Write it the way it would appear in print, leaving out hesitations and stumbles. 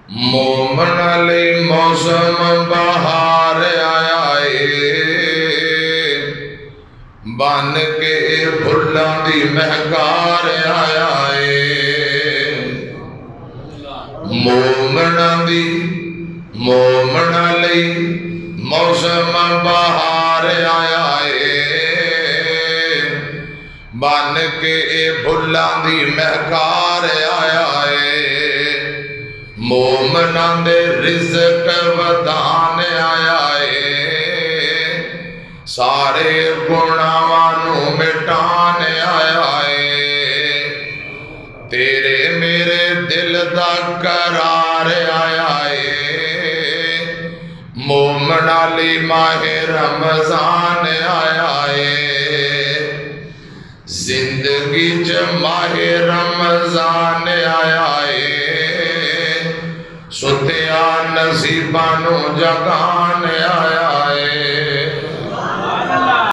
मोमन लई मौसम बहार आया है, बन के फुल्लां दी महकार आया है। मोमना लई मौसम बहार आया है, बन के फुल्लां दी महकार आया है। मोमना दे रिज़्क वधान आया है, सारे गुनाहां नूं मिटान आया है। तेरे मेरे दिल दा करार आया है, मोमना लई माहे रमजान आया है। जिंदगी च माहे रमजान आया है, सुतिया नसीबां नूं जगान